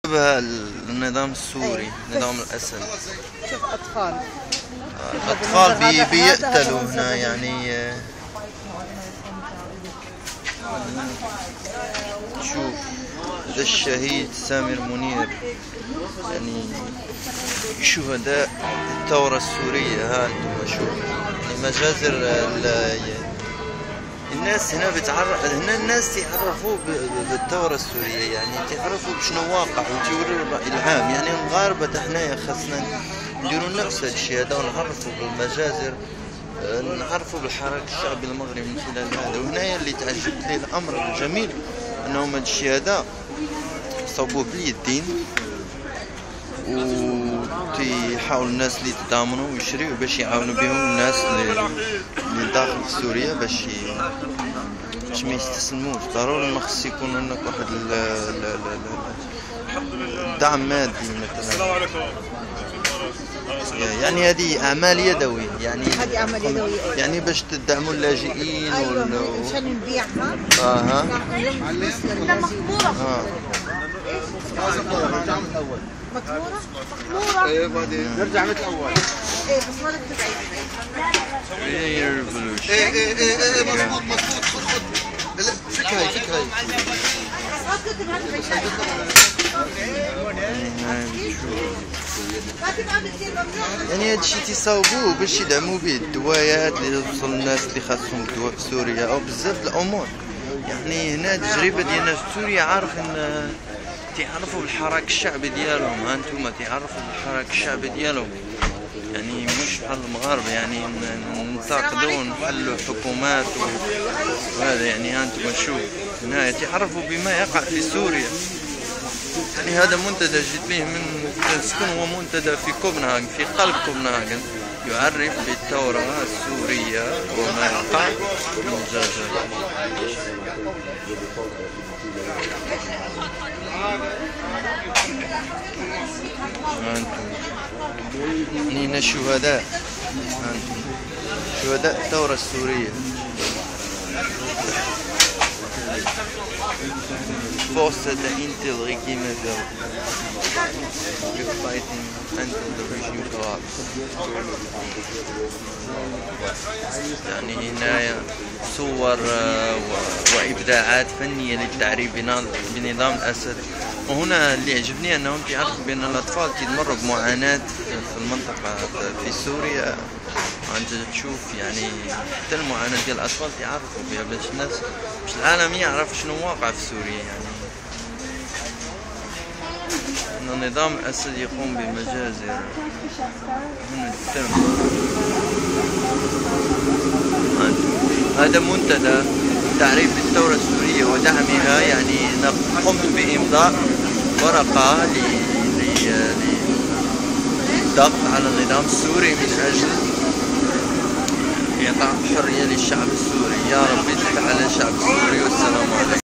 النظام السوري، نظام الأسد. شوف أطفال الأطفال بيقتلوا هنا يعني. شوف ده الشهيد سامر منير، يعني شهداء الثورة السورية. هانتم شوف يعني مجازر الناس هنا هنا الناس تعرفوا بالثورة السورية، يعني تعرفوا بشنو واقع وتوروا الإلهام. يعني المغاربة حنايا خاصنا نديروا نفس الشيء هذا ونعرفوا بالمجازر، نعرفوا بالحراك الشعبي المغربي من خلال هذا. وهنايا اللي تعجب لي الأمر الجميل أنهم هاد الشيء هذا صوبوه باليدين، وتيحاولوا الناس اللي يتضامنوا ويشريوا باش يعاونوا بهم الناس اللي داخل سوريا باش ما يستسلموش. ضروري ما خص يكون هناك واحد الدعم مادي مثلا. يعني هذه أعمال يدوية، يعني هذه أعمال يدوية، يعني باش تدعموا اللاجئين. أيوة عشان نبيعها. مكمورة؟ مكمورة؟ ايه بعدين نرجع من الأول. ايه بس ما بدك ايه مظبوط خد فك هاي يعني هادشي تيصاوبوه باش يدعموا به الدوايات اللي توصل للناس اللي خاصهم الدواء في سوريا او بزاف الامور. يعني هنا التجربه ديالنا في سوريا تعرفوا بالحراك الشعبي ديالهم. هانتوما تعرفوا بالحراك الشعبي ديالهم، يعني مش بحال المغاربه يعني ننتقدوا ونحلوا حكومات وهذا. يعني هانتوما شوف هنا تعرفوا بما يقع في سوريا. يعني هذا منتدى جيت به من تسكن، هو منتدى في كوبنهاغن، في قلب كوبنهاغن، يعرف بالثورة السورية وما يقع من جزر. هنا شهداء، شهداء الثورة السورية. Força da Intel regime fighting until the regime collapse. يعني هنا صور وإبداعات فنية للتعريف بنظام الأسد. وهنا اللي يعجبني أنهم يعرفوا بأن الأطفال يتمروا بمعاناة في المنطقة في سوريا. أنت تشوف يعني حتى المعاناة ديال الأطفال تعرفوا بها باش الناس باش العالم يعرف شنو واقع في سوريا. يعني أن نظام الأسد يقوم بمجازر من الدم. هذا منتدى تعريف الثورة السورية ودعمها. يعني قمت بإمضاء ورقة للضغط على النظام السوري من أجل إعطاء حرية للشعب السوري. يا رب يفتح على الشعب السوري. والسلام عليكم.